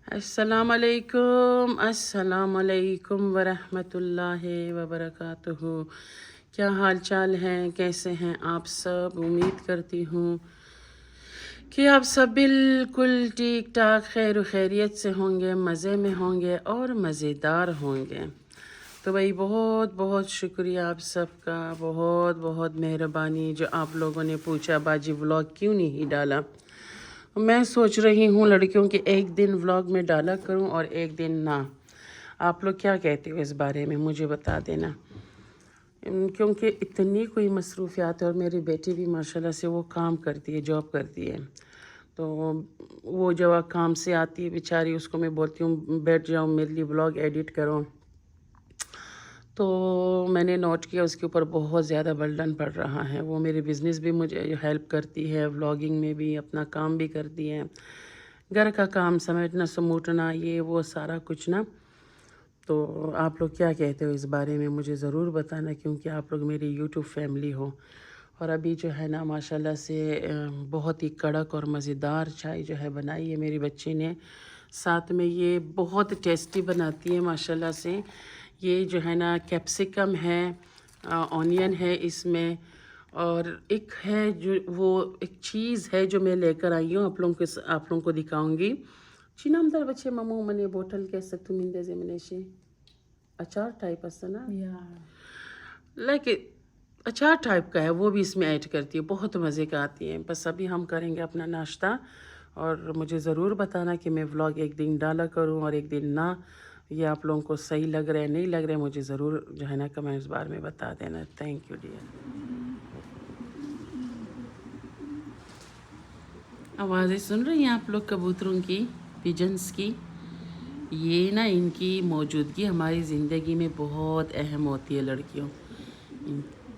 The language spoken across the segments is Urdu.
السلام علیکم ورحمۃ اللہ وبرکاتہ۔ کیا حال چال ہیں؟ کیسے ہیں آپ سب؟ امید کرتی ہوں کہ آپ سب بالکل ٹھیک ٹھاک خیر و خیریت سے ہوں گے، مزے میں ہوں گے اور مزیدار ہوں گے۔ تو بھائی بہت بہت شکریہ آپ سب کا، بہت بہت مہربانی جو آپ لوگوں نے پوچھا باجی ولاگ کیوں نہیں ڈالا۔ میں سوچ رہی ہوں لڑکیوں کے ایک دن ولاگ میں ڈالا کروں اور ایک دن نہ۔ آپ لوگ کیا کہتے ہو اس بارے میں مجھے بتا دینا، کیونکہ اتنی کوئی مصروفیات ہے اور میری بیٹی بھی ماشاءاللہ سے وہ کام کرتی ہے، جاب کرتی ہے، تو وہ جب کام سے آتی ہے بیچاری، اس کو میں بولتی ہوں بیٹھ جاؤ میرے لیے ولاگ ایڈٹ کرو، تو میں نے نوٹ کیا اس کے اوپر بہت زیادہ برڈن پڑ رہا ہے۔ وہ میرے بزنس بھی مجھے ہیلپ کرتی ہے، ولاگنگ میں بھی اپنا کام بھی کرتی ہے، گھر کا کام سمیٹنا سموٹنا یہ وہ سارا کچھ نا۔ تو آپ لوگ کیا کہتے ہو اس بارے میں مجھے ضرور بتانا، کیونکہ آپ لوگ میری یوٹیوب فیملی ہو۔ اور ابھی جو ہے نا ماشاءاللہ سے بہت ہی کڑک اور مزیدار چائے جو ہے بنائی ہے میری بچی نے، ساتھ میں یہ بہت ٹیسٹی بناتی ہے ماشاءاللہ سے۔ یہ جو ہے نا کیپسیکم ہے، آنین ہے اس میں، اور ایک ہے جو وہ ایک چیز ہے جو میں لے کر آئی ہوں، آپ لوگوں کو دکھاؤں گی۔ چینام در بچے ممو منے بوٹل کے سکتو مندے زمنیشی اچار ٹائپ ہے نا، لائک اچار ٹائپ کا ہے، وہ بھی اس میں ایڈ کرتی ہے، بہت مزے کا آتی ہے۔ بس ابھی ہم کریں گے اپنا ناشتہ، اور مجھے ضرور بتانا کہ میں ولاگ ایک دن ڈالا کروں اور ایک دن نہ۔ یہ آپ لوگوں کو صحیح لگ رہا ہے نہیں لگ رہا ہے مجھے ضرور جو ہے نا کمنٹس بار میں بتا دینا۔ Thank you dear. آوازیں سن رہی ہیں آپ لوگ کبوتروں کی، پیجنس کی؟ یہ نا ان کی موجودگی ہماری زندگی میں بہت اہم ہوتی ہے لڑکیوں۔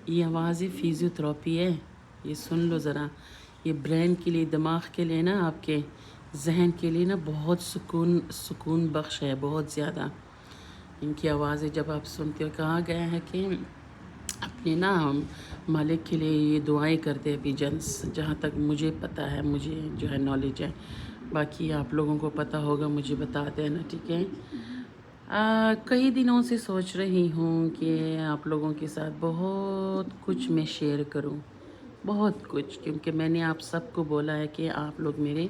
یہ آواز فیزیوتھراپی ہے، یہ سن لو ذرا۔ یہ برین کے لیے، دماغ کے لیے نا، آپ کے ذہن کے لیے نا بہت سکون بخش ہے، بہت زیادہ۔ ان کی آوازیں جب آپ سنتے ہو، کہا گیا ہے کہ اپنے نا مالک کے لیے یہ دعائیں کرتے ہیں پیجنس، جہاں تک مجھے پتہ ہے، مجھے جو ہے نالج ہے، باقی آپ لوگوں کو پتہ ہوگا مجھے بتا دینا، ٹھیک ہے؟ کئی دنوں سے سوچ رہی ہوں کہ آپ لوگوں کے ساتھ بہت کچھ میں شیئر کروں، بہت کچھ، کیونکہ میں نے آپ سب کو بولا ہے کہ آپ لوگ میرے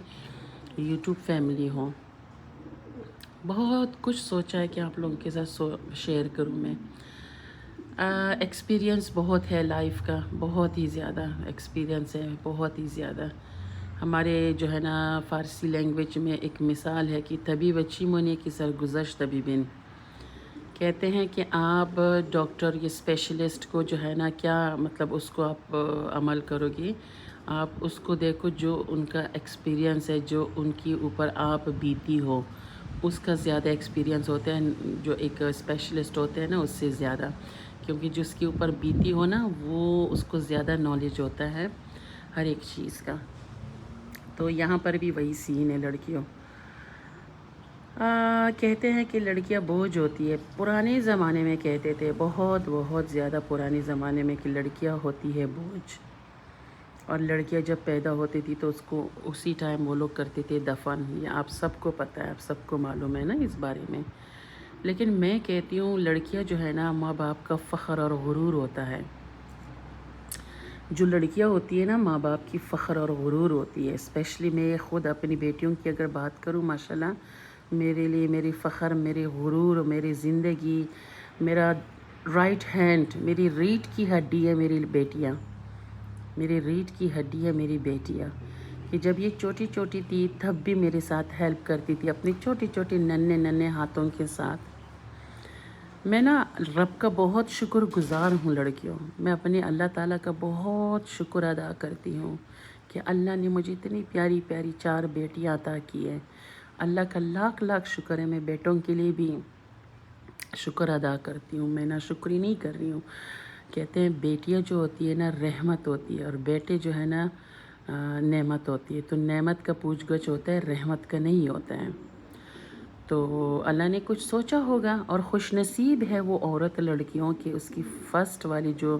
یوٹیوب فیملی ہوں۔ بہت کچھ سوچا ہے کہ آپ لوگوں کے ساتھ شیئر کروں میں۔ ایکسپیرینس بہت ہے لائف کا، بہت ہی زیادہ ایکسپیرینس ہے، بہت ہی زیادہ۔ ہمارے جو ہے نا فارسی لینگویج میں ایک مثال ہے کہ طبیب اچھی مونے کی سرگزشت طبیبن، کہتے ہیں کہ آپ ڈاکٹر یا اسپیشلسٹ کو جو ہے نا کیا مطلب اس کو آپ عمل کرو گے، آپ اس کو دیکھو جو ان کا ایکسپیرینس ہے، جو ان کی اوپر آپ بیتی ہو، اس کا زیادہ ایکسپیرینس ہوتا ہے جو ایک اسپیشلسٹ ہوتے ہیں نا اس سے زیادہ، کیونکہ جس کے اوپر بیتی ہو نا وہ اس کو زیادہ نالج ہوتا ہے ہر ایک چیز کا۔ تو یہاں پر بھی وہی سین ہے لڑکیوں۔ کہتے ہیں کہ لڑکیاں بوجھ ہوتی ہے، پرانے زمانے میں کہتے تھے، بہت بہت زیادہ پرانے زمانے میں، کہ لڑکیاں ہوتی ہے بوجھ، اور لڑکیاں جب پیدا ہوتی تھی تو اس کو اسی ٹائم وہ لوگ کرتے تھے دفن۔ یہ آپ سب کو پتہ ہے، آپ سب کو معلوم ہے نا اس بارے میں۔ لیکن میں کہتی ہوں لڑکیاں جو ہے نا ماں باپ کا فخر اور غرور ہوتا ہے۔ جو لڑکیاں ہوتی ہے نا ماں باپ کی فخر اور غرور ہوتی ہے، اسپیشلی میں خود اپنی بیٹیوں کی اگر بات کروں، ماشاءاللہ میرے لیے میری فخر، میری غرور، میری زندگی، میرا رائٹ ہینڈ، میری ریڑھ کی ہڈی ہے میری بیٹیاں، میری ریڑھ کی ہڈی ہے میری بیٹیاں، کہ جب یہ چھوٹی چھوٹی تھی تب بھی میرے ساتھ ہیلپ کرتی تھی اپنی چھوٹی چھوٹی ننھے ننھے ہاتھوں کے ساتھ۔ میں نا رب کا بہت شکر گزار ہوں لڑکیوں، میں اپنے اللہ تعالیٰ کا بہت شکر ادا کرتی ہوں کہ اللہ نے مجھے اتنی پیاری پیاری 4 بیٹیاں عطا کی ہے۔ اللہ کا لاکھ لاکھ شکر ہے، میں بیٹوں کے لیے بھی شکر ادا کرتی ہوں، میں نا شکری نہیں کر رہی ہوں۔ کہتے ہیں بیٹیاں جو ہوتی ہے نا رحمت ہوتی ہے، اور بیٹے جو ہے نا نعمت ہوتی ہے، تو نعمت کا پوچھ گچھ ہوتا ہے، رحمت کا نہیں ہوتا ہے۔ تو اللہ نے کچھ سوچا ہوگا، اور خوش نصیب ہے وہ عورت لڑکیوں کی، اس کی فرسٹ والی جو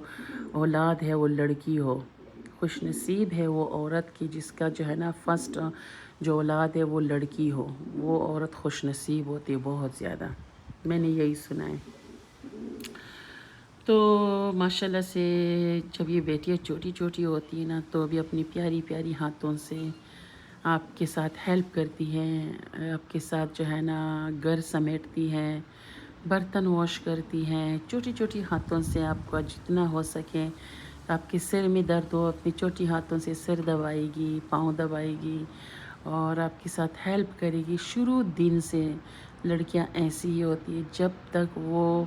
اولاد ہے وہ لڑکی ہو۔ خوش نصیب ہے وہ عورت کی جس کا جو ہے نا فرسٹ جو اولاد ہے وہ لڑکی ہو، وہ عورت خوش نصیب ہوتی ہے بہت زیادہ، میں نے یہی سنا ہے۔ تو ماشاءاللہ سے جب یہ بیٹیاں چھوٹی چھوٹی ہوتی ہیں نا تو بھی اپنی پیاری پیاری ہاتھوں سے آپ کے ساتھ ہیلپ کرتی ہیں، آپ کے ساتھ جو ہے نا گھر سمیٹتی ہیں، برتن واش کرتی ہیں، چھوٹی چھوٹی ہاتھوں سے آپ کو جتنا ہو سکے، آپ کے سر میں درد ہو اپنی چھوٹی ہاتھوں سے سر دبائے گی، پاؤں دبائے گی اور آپ کے ساتھ ہیلپ کرے گی۔ شروع دن سے لڑکیاں ایسی ہی ہوتی ہیں، جب تک وہ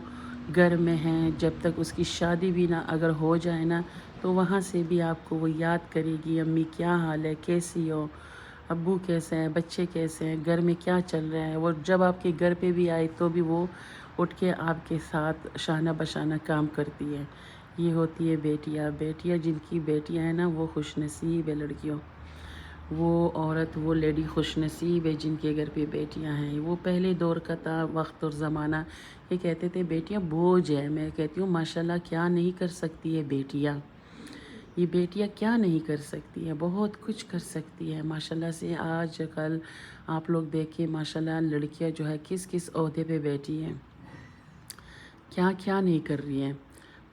گھر میں ہیں، جب تک اس کی شادی بھی نہ اگر ہو جائے نا تو وہاں سے بھی آپ کو وہ یاد کرے گی، امی کیا حال ہے، کیسی ہو، ابو کیسے ہیں، بچے کیسے ہیں، گھر میں کیا چل رہا ہے۔ وہ جب آپ کے گھر پہ بھی آئے تو بھی وہ اٹھ کے آپ کے ساتھ شانہ بشانہ کام کرتی ہے۔ یہ ہوتی ہے بیٹیاں جن کی بیٹیاں ہیں نا وہ خوش نصیب ہے لڑکیوں، وہ عورت وہ لیڈی خوش نصیب ہے جن کے گھر پہ بیٹیاں ہیں۔ وہ پہلے دور کا تھا وقت اور زمانہ، یہ کہتے تھے بیٹیاں بوجھ ہے، میں کہتی ہوں ماشاءاللہ کیا نہیں کر سکتی ہے بیٹیاں، یہ بیٹیاں کیا نہیں کر سکتی ہیں، بہت کچھ کر سکتی ہے ماشاءاللہ سے۔ آج کل آپ لوگ دیکھیں ماشاءاللہ لڑکیاں جو ہے کس کس عہدے پہ بیٹھی ہیں، کیا کیا نہیں کر رہی ہیں۔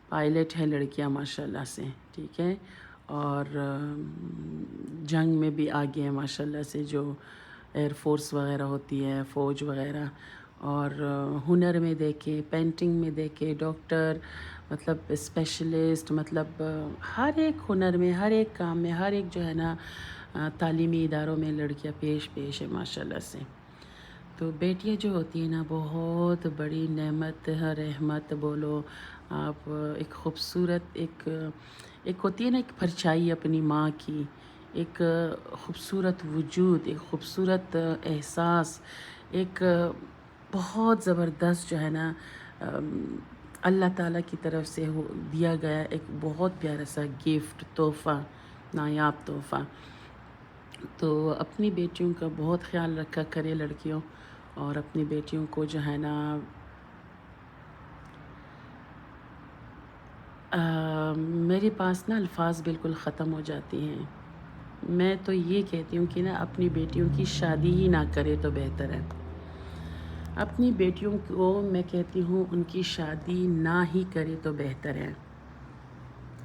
پائلٹ ہے لڑکیاں ماشاءاللہ سے، ٹھیک ہے، اور جنگ میں بھی آگے ہیں ماشاءاللہ سے، جو ایئر فورس وغیرہ ہوتی ہے، فوج وغیرہ، اور ہنر میں دیکھے، پینٹنگ میں دیکھے، ڈاکٹر، مطلب اسپیشلسٹ، مطلب ہر ایک ہنر میں، ہر ایک کام میں، ہر ایک جو ہے نا تعلیمی اداروں میں لڑکیاں پیش ہے ماشاءاللہ سے۔ تو بیٹیاں جو ہوتی ہیں نا بہت بڑی نعمت رحمت بولو آپ، ایک خوبصورت ایک ہوتی ہے نا ایک پرچھائی اپنی ماں کی، ایک خوبصورت وجود، ایک خوبصورت احساس، ایک بہت زبردست جو ہے نا اللہ تعالیٰ کی طرف سے دیا گیا ایک بہت پیارا سا گفٹ، تحفہ، نایاب تحفہ۔ تو اپنی بیٹیوں کا بہت خیال رکھا کرے لڑکیوں، اور اپنی بیٹیوں کو جو ہے نا میرے پاس نا الفاظ بالکل ختم ہو جاتی ہیں۔ میں تو یہ کہتی ہوں کہ نا اپنی بیٹیوں کی شادی ہی نہ کرے تو بہتر ہے۔ اپنی بیٹیوں کو میں کہتی ہوں ان کی شادی نہ ہی کرے تو بہتر ہے۔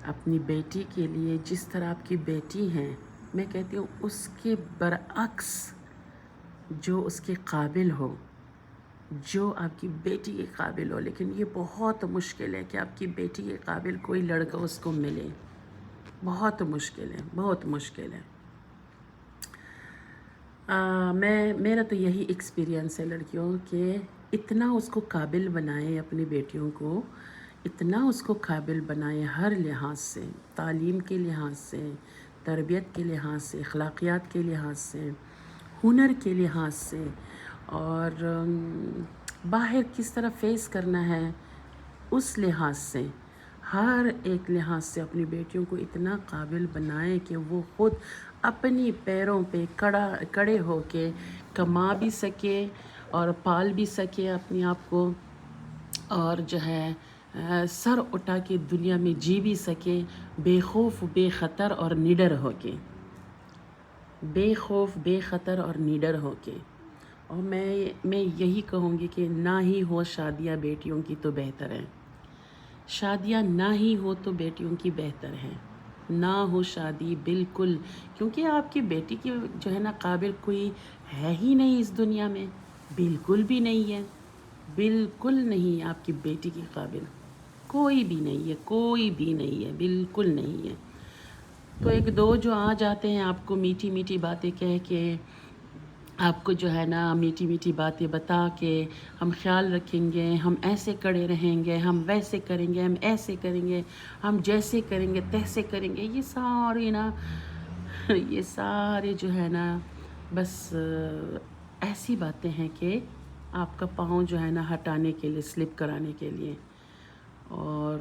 اپنی بیٹی کے لیے جس طرح آپ کی بیٹی ہیں، میں کہتی ہوں اس کے برعکس جو اس کے قابل ہو، جو آپ کی بیٹی کے قابل ہو، لیکن یہ بہت مشکل ہے کہ آپ کی بیٹی کے قابل کوئی لڑکا اس کو ملے، بہت مشکل ہے، بہت مشکل ہے۔ میرا تو یہی ایکسپیرینس ہے لڑکیوں کہ اتنا اس کو قابل بنائیں، اپنی بیٹیوں کو اتنا اس کو قابل بنائیں، ہر لحاظ سے، تعلیم کے لحاظ سے، تربیت کے لحاظ سے، اخلاقیات کے لحاظ سے، ہنر کے لحاظ سے، اور باہر کس طرح فیس کرنا ہے اس لحاظ سے، ہر ایک لحاظ سے اپنی بیٹیوں کو اتنا قابل بنائیں کہ وہ خود اپنی پیروں پہ کڑے ہو کے کما بھی سکے اور پال بھی سکے اپنے آپ کو، اور جو ہے سر اٹھا کے دنیا میں جی بھی سکے، بے خوف بے خطر اور نڈر ہو کے، بے خوف بے خطر اور نڈر ہو کے۔ اور میں یہی کہوں گی کہ نہ ہی ہو شادیاں بیٹیوں کی تو بہتر ہے، شادیاں نہ ہی ہو تو بیٹیوں کی بہتر ہے، نہ ہو شادی بالکل، کیونکہ آپ کی بیٹی کی جو ہے نا قابل کوئی ہے ہی نہیں اس دنیا میں، بالکل بھی نہیں ہے، بالکل نہیں ہے آپ کی بیٹی کی قابل، کوئی بھی نہیں ہے، کوئی بھی نہیں ہے، بالکل نہیں ہے۔ تو ایک دو جو آ جاتے ہیں آپ کو میٹھی میٹھی باتیں کہہ کے، آپ کو جو ہے نا میٹھی میٹھی باتیں بتا کے، ہم خیال رکھیں گے، ہم ایسے کڑے رہیں گے، ہم ویسے کریں گے، ہم ایسے کریں گے، ہم جیسے کریں گے تیسے کریں گے، یہ سارے نا یہ سارے جو ہے نا بس ایسی باتیں ہیں کہ آپ کا پاؤں جو ہے نا ہٹانے کے لیے، سلپ کرانے کے لیے، اور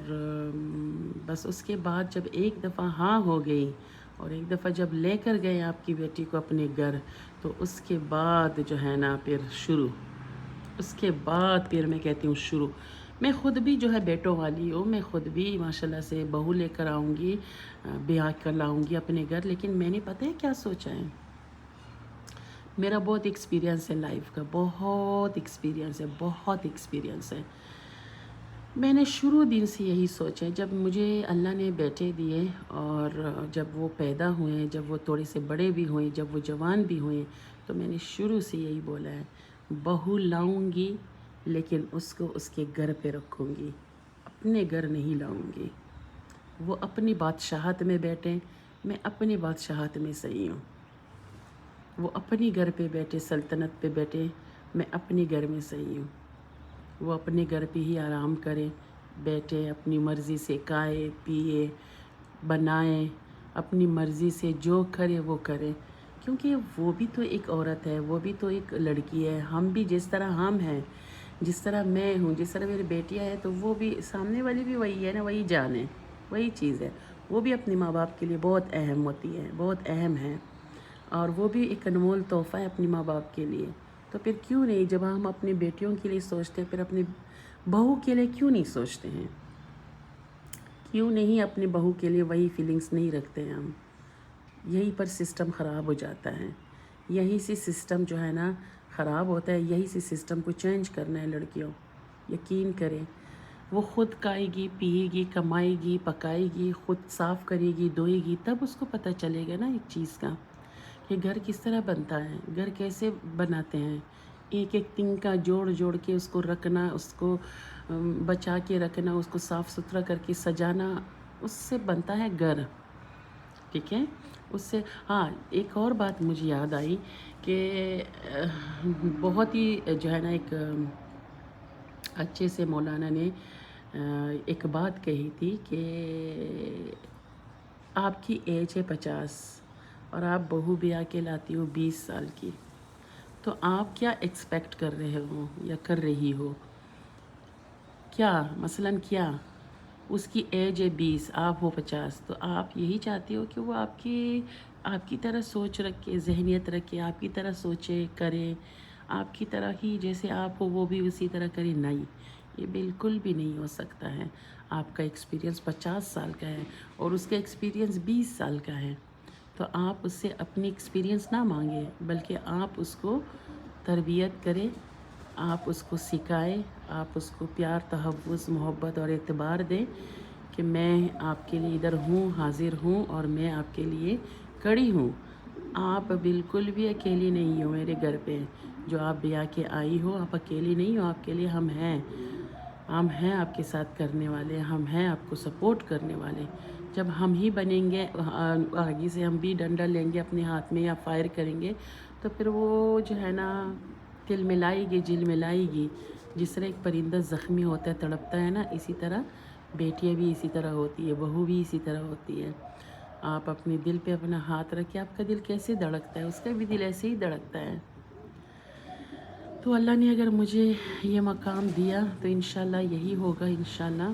بس اس کے بعد جب ایک دفعہ ہاں ہو گئی اور ایک دفعہ جب لے کر گئے آپ کی بیٹی کو اپنے گھر، تو اس کے بعد جو ہے نا پھر شروع، اس کے بعد پھر میں کہتی ہوں شروع۔ میں خود بھی جو ہے بیٹوں والی ہوں، میں خود بھی ماشاءاللہ سے بہو لے کر آؤں گی، بیاہ کر لاؤں گی اپنے گھر، لیکن میں نے پتہ ہے کیا سوچا ہے، میرا بہت ایکسپیرینس ہے لائف کا، بہت ایکسپیرینس ہے۔ میں نے شروع دن سے یہی سوچا، جب مجھے اللہ نے بیٹے دیے اور جب وہ پیدا ہوئے، جب وہ تھوڑے سے بڑے بھی ہوئے، جب وہ جوان بھی ہوئے، تو میں نے شروع سے یہی بولا ہے، بہو لاؤں گی لیکن اس کو اس کے گھر پہ رکھوں گی، اپنے گھر نہیں لاؤں گی۔ وہ اپنی بادشاہت میں بیٹھیں، میں اپنی بادشاہت میں صحیح ہوں۔ وہ اپنی گھر پہ بیٹھے، سلطنت پہ بیٹھے، میں اپنے گھر میں صحیح ہوں۔ وہ اپنے گھر پہ ہی آرام کرے، بیٹھے، اپنی مرضی سے کھائے پیے بنائے، اپنی مرضی سے جو کرے وہ کرے، کیونکہ وہ بھی تو ایک عورت ہے، وہ بھی تو ایک لڑکی ہے۔ ہم بھی جس طرح ہم ہیں، جس طرح میں ہوں، جس طرح میری بیٹیاں ہیں، تو وہ بھی سامنے والی بھی وہی ہے نا، وہی جان ہے، وہی چیز ہے۔ وہ بھی اپنے ماں باپ کے لیے بہت اہم ہوتی ہے، بہت اہم ہے، اور وہ بھی ایک انمول تحفہ ہے اپنی ماں باپ کے لیے۔ تو پھر کیوں نہیں، جب ہم اپنی بیٹیوں کے لیے سوچتے ہیں، پھر اپنی بہو کے لیے کیوں نہیں سوچتے ہیں؟ کیوں نہیں اپنی بہو کے لیے وہی فیلنگز نہیں رکھتے ہیں ہم؟ یہیں پر سسٹم خراب ہو جاتا ہے، یہی سے سسٹم جو ہے نا خراب ہوتا ہے، یہی سے سسٹم کو چینج کرنا ہے لڑکیوں۔ یقین کریں، وہ خود کھائے گی، پیے گی، کمائے گی، پکائے گی، خود صاف کرے گی، دھوئے گی، تب اس کو پتہ چلے گا نا ایک چیز کا، کہ گھر کس طرح بنتا ہے، گھر کیسے بناتے ہیں۔ ایک ایک تنگ کا جوڑ جوڑ کے اس کو رکھنا، اس کو بچا کے رکھنا، اس کو صاف ستھرا کر کے سجانا، اس سے بنتا ہے گھر، ٹھیک ہے؟ اس سے ہاں، ایک اور بات مجھے یاد آئی کہ بہت ہی جو ہے نا ایک اچھے سے مولانا نے ایک بات کہی تھی کہ آپ کی ایج ہے 50 اور آپ بہو بھی آ کے لاتی ہو 20 سال کی، تو آپ کیا ایکسپیکٹ کر رہے ہو یا کر رہی ہو؟ کیا مثلاً کیا اس کی ایج ہے 20، آپ ہو 50، تو آپ یہی چاہتی ہو کہ وہ آپ کی طرح سوچ رکھے، ذہنیت رکھے، آپ کی طرح سوچے کرے، آپ کی طرح ہی جیسے آپ ہو وہ بھی اسی طرح کرے؟ نہیں، یہ بالکل بھی نہیں ہو سکتا ہے۔ آپ کا ایکسپیرینس 50 سال کا ہے اور اس کا ایکسپیرینس 20 سال کا ہے، تو آپ اس سے اپنی ایکسپیرینس نہ مانگے، بلکہ آپ اس کو تربیت کریں، آپ اس کو سکھائیں، آپ اس کو پیار، تحفظ، محبت اور اعتبار دیں کہ میں آپ کے لیے ادھر ہوں، حاضر ہوں، اور میں آپ کے لیے کھڑی ہوں۔ آپ بالکل بھی اکیلی نہیں ہو میرے گھر پہ، جو آپ بیاہ کے آئی ہو، آپ اکیلی نہیں ہو، آپ کے لیے ہم ہیں، ہم ہیں آپ کے ساتھ کرنے والے، ہم ہیں آپ کو سپورٹ کرنے والے۔ جب ہم ہی بنیں گے، آگے سے ہم بھی ڈنڈا لیں گے اپنے ہاتھ میں یا فائر کریں گے، تو پھر وہ جو ہے نا تل ملائے گی، جل ملائے گی۔ جس طرح ایک پرندہ زخمی ہوتا ہے، تڑپتا ہے نا، اسی طرح بیٹیاں بھی اسی طرح ہوتی ہے، بہو بھی اسی طرح ہوتی ہے۔ آپ اپنے دل پہ اپنا ہاتھ رکھیں، آپ کا دل کیسے دھڑکتا ہے، اس کا بھی دل ایسے ہی دھڑکتا ہے۔ تو اللہ نے اگر مجھے یہ مقام دیا تو انشاءاللہ یہی ہوگا، انشاءاللہ،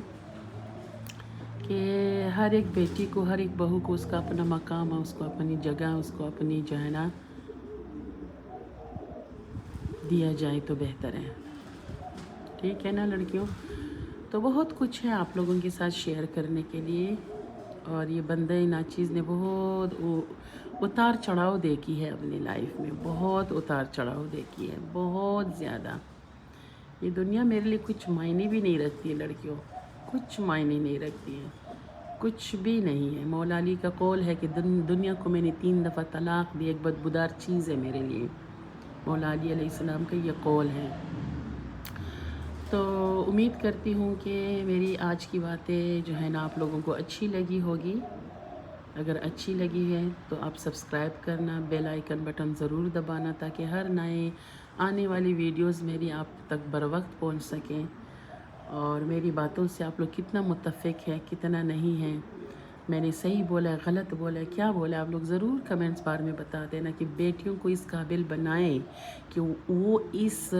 کہ ہر ایک بیٹی کو، ہر ایک بہو کو اس کا اپنا مقام ہے، اس کو اپنی جگہ، اس کو اپنی جو ہے نا دیا جائے تو بہتر ہے، ٹھیک ہے نا لڑکیوں؟ تو بہت کچھ ہے آپ لوگوں کے ساتھ شیئر کرنے کے لیے، اور یہ بندہ ناچیز نے بہت اتار چڑھاؤ دیکھی ہے اپنی لائف میں، بہت اتار چڑھاؤ دیکھی ہے، بہت زیادہ۔ یہ دنیا میرے لیے کچھ معنی بھی نہیں رکھتی ہے لڑکیوں، کچھ معنی نہیں رکھتی ہے، کچھ بھی نہیں ہے۔ مولا علی کا قول ہے کہ دنیا کو میں نے 3 دفعہ طلاق دی، ایک بدبودار چیز ہے میرے لیے۔ مولا علی علیہ السلام کا یہ قول ہے۔ تو امید کرتی ہوں کہ میری آج کی باتیں جو ہے نا آپ لوگوں کو اچھی لگی ہوگی۔ اگر اچھی لگی ہے تو آپ سبسکرائب کرنا، بیل آئیکن بٹن ضرور دبانا، تاکہ ہر نئے آنے والی ویڈیوز میری آپ تک بر وقت پہنچ سکیں۔ اور میری باتوں سے آپ لوگ کتنا متفق ہے، کتنا نہیں ہے، میں نے صحیح بولا ہے، غلط بولا ہے، کیا بولا ہے، آپ لوگ ضرور کمنٹس بار میں بتا دینا، کہ بیٹیوں کو اس قابل بنائیں کہ وہ اس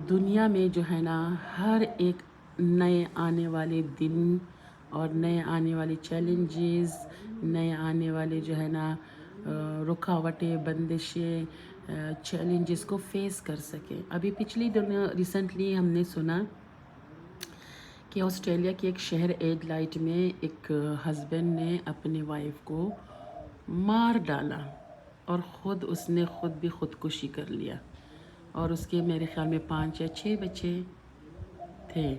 دنیا میں جو ہے نا ہر ایک نئے آنے والے دن اور نئے آنے والے چیلنجز، نئے آنے والے جو ہے نا رکاوٹیں، بندشیں، چیلنجز کو فیس کر سکیں۔ ابھی پچھلی ریسنٹلی ہم نے سنا کہ آسٹریلیا کے ایک شہر ایڈلائٹ میں ایک ہسبینڈ نے اپنی وائف کو مار ڈالا، اور اس نے خود بھی خودکشی کر لیا، اور اس کے میرے خیال میں 5 یا 6 بچے تھے۔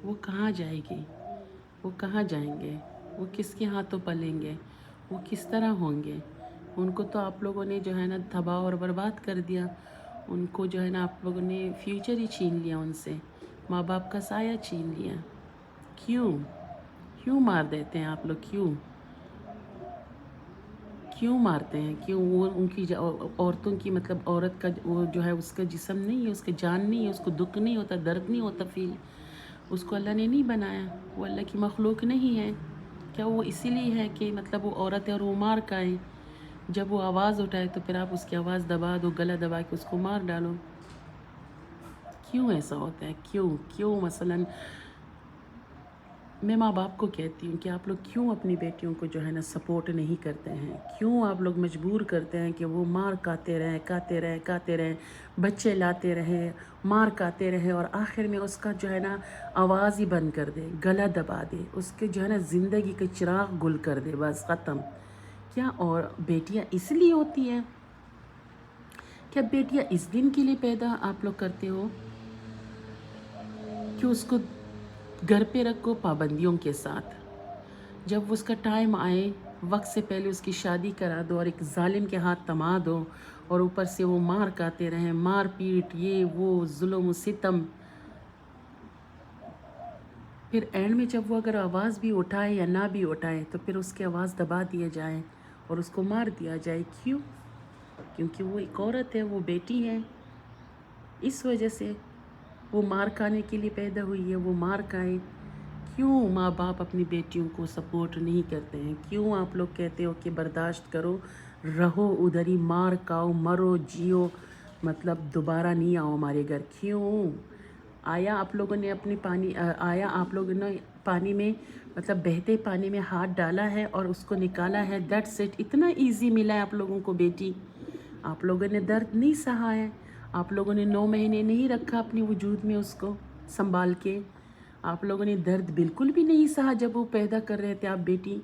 وہ کہاں جائے گی؟ وہ کہاں جائیں گے؟ وہ کس کے ہاتھوں پلیں گے؟ وہ کس طرح ہوں گے؟ ان کو تو آپ لوگوں نے جو ہے نا تباہ اور برباد کر دیا۔ ان کو جو ہے نا آپ لوگوں نے فیوچر ہی چھین لیا ان سے، ماں باپ کا سایہ چھین لیا۔ کیوں مار دیتے ہیں آپ لوگ؟ کیوں مارتے ہیں؟ کیوں؟ وہ ان کی عورتوں کی مطلب عورت کا وہ جو ہے اس کا جسم نہیں ہے، اس کا جان نہیں ہے، اس کو دکھ نہیں ہوتا، درد نہیں ہوتا فیل؟ اس کو اللہ نے نہیں بنایا، وہ اللہ کی مخلوق نہیں ہے کیا؟ وہ اسی لیے ہے کہ مطلب وہ عورت ہے اور وہ مار کھائے؟ جب وہ آواز اٹھائے تو پھر آپ اس کی آواز دبا دو، گلا دبا کے اس کو مار ڈالو۔ کیوں ایسا ہوتا ہے؟ کیوں مثلاً میں ماں باپ کو کہتی ہوں کہ آپ لوگ کیوں اپنی بیٹیوں کو جو ہے نا سپورٹ نہیں کرتے ہیں؟ کیوں آپ لوگ مجبور کرتے ہیں کہ وہ مار کھاتے رہیں، بچے لاتے رہیں، مار کھاتے رہیں، اور آخر میں اس کا جو ہے نا آواز ہی بند کر دے، گلا دبا دے، اس کے جو ہے نا زندگی کا چراغ گل کر دے، بس ختم؟ کیا اور بیٹیاں اس لیے ہوتی ہیں؟ کیا بیٹیاں اس دن کے لیے پیدا آپ لوگ کرتے ہو کہ اس کو گھر پہ رکھو پابندیوں کے ساتھ؟ جب اس کا ٹائم آئے، وقت سے پہلے اس کی شادی کرا دو اور ایک ظالم کے ہاتھ تما دو، اور اوپر سے وہ مار کھاتے رہیں، مار پیٹ، یہ وہ ظلم و ستم۔ پھر اینڈ میں جب وہ اگر آواز بھی اٹھائے یا نہ بھی اٹھائے تو پھر اس کی آواز دبا دیا جائے اور اس کو مار دیا جائے۔ کیوں؟ کیونکہ وہ ایک عورت ہے، وہ بیٹی ہے، اس وجہ سے وہ مار کھانے کے لیے پیدا ہوئی ہے، وہ مار کھائے۔ کیوں ماں باپ اپنی بیٹیوں کو سپورٹ نہیں کرتے ہیں؟ کیوں آپ لوگ کہتے ہو کہ برداشت کرو، رہو ادھر ہی، مار کھاؤ، مرو، جیو، مطلب دوبارہ نہیں آؤ ہمارے گھر؟ کیوں؟ آیا آپ لوگوں نے پانی میں مطلب بہتے پانی میں ہاتھ ڈالا ہے اور اس کو نکالا ہے؟ That's it. اتنا ایزی ملا ہے آپ لوگوں کو بیٹی؟ آپ لوگوں نے درد نہیں سہا ہے؟ آپ لوگوں نے 9 مہینے نہیں رکھا اپنے وجود میں اس کو سنبھال کے؟ آپ لوگوں نے درد بالکل بھی نہیں سہا جب وہ پیدا کر رہے تھے آپ بیٹی؟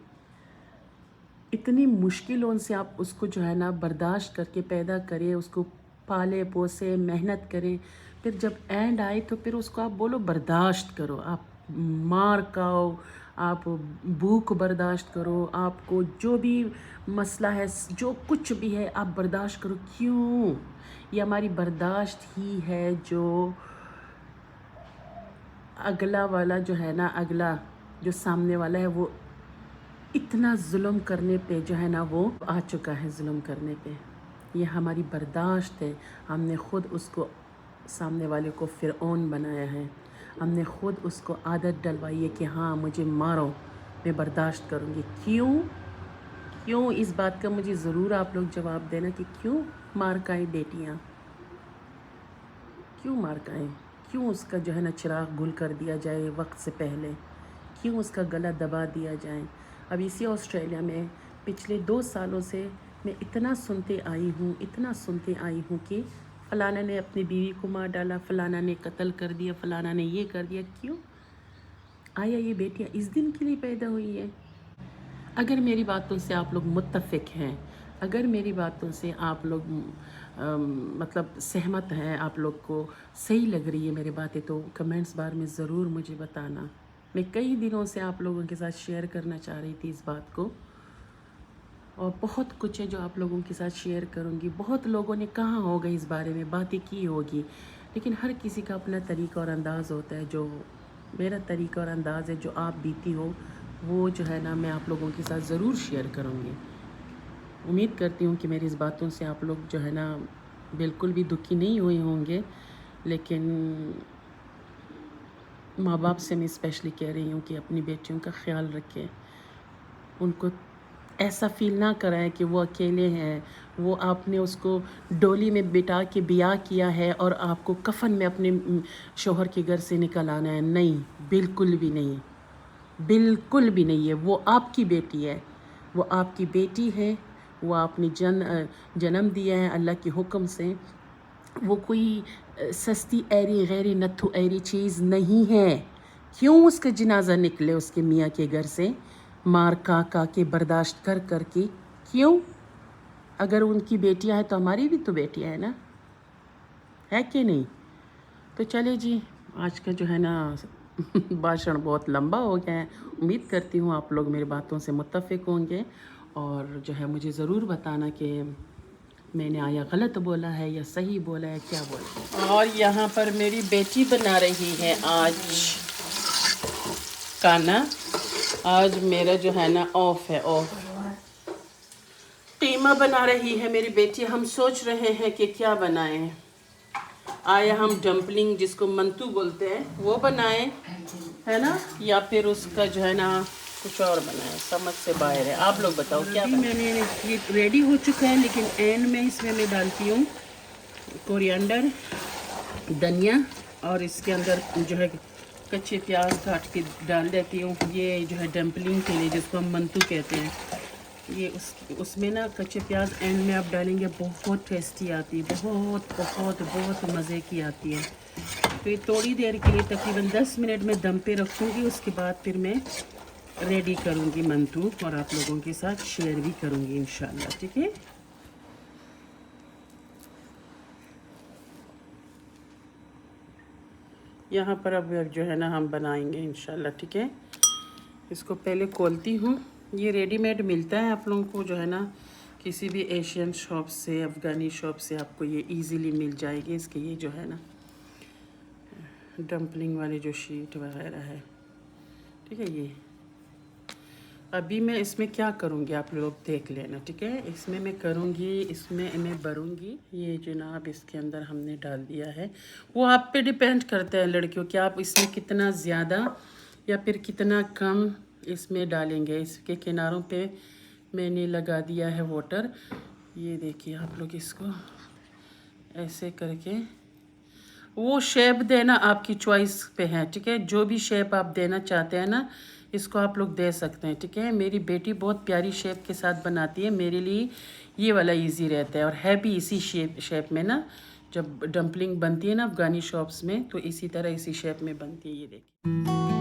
اتنی مشکلوں سے آپ اس کو جو ہے نا برداشت کر کے پیدا کرے، اس کو پالے پوسے، محنت کریں، پھر جب اینڈ آئے تو پھر اس کو آپ بولو برداشت کرو، آپ مار کھاؤ، آپ بھوک برداشت کرو، آپ کو جو بھی مسئلہ ہے، جو کچھ بھی ہے آپ برداشت کرو۔ کیوں؟ یہ ہماری برداشت ہی ہے جو اگلا والا جو ہے نا، اگلا جو سامنے والا ہے، وہ اتنا ظلم کرنے پہ جو ہے نا وہ آ چکا ہے، ظلم کرنے پہ۔ یہ ہماری برداشت ہے، ہم نے خود اس کو سامنے والے کو فرعون بنایا ہے، ہم نے خود اس کو عادت ڈلوائی ہے کہ ہاں مجھے مارو، میں برداشت کروں گی۔ کیوں؟ اس بات کا مجھے ضرور آپ لوگ جواب دینا کہ کیوں مار کھائیں بیٹیاں؟ کیوں مار کھائیں؟ کیوں اس کا جو ہے نا چراغ گل کر دیا جائے وقت سے پہلے؟ کیوں اس کا گلا دبا دیا جائے؟ اب اسی آسٹریلیا میں پچھلے 2 سالوں سے میں اتنا سنتے آئی ہوں کہ فلانا نے اپنی بیوی کو مار ڈالا، فلانا نے قتل کر دیا، فلانا نے یہ کر دیا۔ کیوں؟ آیا یہ بیٹیاں اس دن کے لیے پیدا ہوئی ہے؟ اگر میری باتوں سے آپ لوگ متفق ہیں، اگر میری باتوں سے آپ لوگ مطلب سہمت ہیں، آپ لوگ کو صحیح لگ رہی ہے میری باتیں، تو کمنٹس بار میں ضرور مجھے بتانا۔ میں کئی دنوں سے آپ لوگوں کے ساتھ شیئر کرنا چاہ رہی تھی اس بات کو، اور بہت کچھ ہے جو آپ لوگوں کے ساتھ شیئر کروں گی۔ بہت لوگوں نے کہا ہوگا اس بارے میں، باتیں کی ہوگی، لیکن ہر کسی کا اپنا طریقہ اور انداز ہوتا ہے۔ جو میرا طریقہ اور انداز ہے، جو آپ بیتی ہو، وہ جو ہے نا میں آپ لوگوں کے ساتھ ضرور شیئر کروں گی۔ امید کرتی ہوں کہ میری اس باتوں سے آپ لوگ جو ہے نا بالکل بھی دکھی نہیں ہوئے ہوں گے، لیکن ماں باپ سے میں اسپیشلی کہہ رہی ہوں کہ اپنی بیٹیوں کا خیال رکھیں، ان کو ایسا فیل نہ کرائیں کہ وہ اکیلے ہیں، وہ آپ نے اس کو ڈولی میں بٹھا کے بیاہ کیا ہے اور آپ کو کفن میں اپنے شوہر کے گھر سے نکل آنا ہے۔ نہیں، بالکل بھی نہیں، بالکل بھی نہیں ہے۔ وہ آپ کی بیٹی ہے، وہ آپ کی بیٹی ہے، وہ آپ نے جنم دیا ہے اللہ کے حکم سے۔ وہ کوئی سستی ایری غیری نتھو ایری چیز نہیں ہے۔ کیوں اس کا جنازہ نکلے اس کے میاں کے گھر سے، مار کھا کے، برداشت کر کے؟ کیوں؟ اگر ان کی بیٹیاں ہیں تو ہماری بھی تو بیٹیاں ہیں نا، ہے کہ نہیں؟ تو چلے جی، آج کا جو ہے نا بھاشن بہت لمبا ہو گیا ہے. امید کرتی ہوں آپ لوگ میری باتوں سے متفق ہوں گے، اور جو ہے مجھے ضرور بتانا کہ میں نے آیا غلط بولا ہے یا صحیح بولا ہے، کیا بولا ہے. اور یہاں پر میری بیٹی بنا رہی ہے آج کھانا. آج میرا جو ہے نا آف ہے، آف. قیمہ بنا رہی ہے میری بیٹی. ہم سوچ رہے ہیں کہ کیا بنائیں. آیا ہم ڈمپلنگ جس کو منتو بولتے ہیں وہ بنائیں، ہے نا، یا پھر اس کا جو ہے نا کچھ اور بنائیں. سمجھ سے باہر ہے. آپ لوگ بتاؤ کیا بنائیں. میں نے یہ ریڈی ہو چکا ہے، لیکن اینڈ میں اس میں ڈالتی ہوں کوریانڈر، دھنیا، اور اس کے اندر جو ہے کچے پیاز کاٹ کے ڈال دیتی ہوں. یہ جو ہے ڈمپلنگ کے لیے جس کو ہم منتو کہتے ہیں، یہ اس میں نا کچے پیاز اینڈ میں آپ ڈالیں گے، بہت ٹیسٹی آتی ہے، بہت بہت بہت مزے کی آتی ہے. تو یہ تھوڑی دیر کے لیے تقریباً 10 منٹ میں دم پہ رکھوں گی. اس کے بعد پھر میں ریڈی کروں گی منتو، اور آپ لوگوں کے ساتھ شیئر بھی کروں گی انشاءاللہ. ٹھیک ہے. یہاں پر اب جو ہے نا ہم بنائیں گے انشاءاللہ. ٹھیک ہے. اس کو پہلے کھولتی ہوں. یہ ریڈی میڈ ملتا ہے آپ لوگوں کو جو ہے نا کسی بھی ایشین شاپ سے، افغانی شاپ سے آپ کو یہ ایزیلی مل جائے گی. اس کے یہ جو ہے نا ڈمپلنگ والے جو شیٹ وغیرہ ہے. ٹھیک ہے. یہ ابھی میں اس میں کیا کروں گی آپ لوگ دیکھ لینا. ٹھیک ہے. اس میں کروں گی، اس میں بھروں گی. یہ جناب اس کے اندر ہم نے ڈال دیا ہے. وہ آپ پہ ڈیپینڈ کرتا ہے لڑکیوں کہ آپ اس میں کتنا زیادہ یا پھر کتنا کم اس میں ڈالیں گے. اس کے کناروں پہ میں نے لگا دیا ہے واٹر. یہ دیکھیے آپ لوگ، اس کو ایسے کر کے وہ شیپ دینا آپ کی چوائس پہ ہے. ٹھیک ہے. جو بھی شیپ آپ دینا چاہتے ہیں نا اس کو آپ لوگ دے سکتے ہیں. ٹھیک ہے. میری بیٹی بہت پیاری شیپ کے ساتھ بناتی ہے. میرے لیے یہ والا ایزی رہتا ہے، اور ہے بھی اسی شیپ میں نا. جب ڈمپلنگ بنتی ہے نا افغانی شاپس میں تو اسی طرح اسی شیپ میں بنتی ہے. یہ دیکھیں.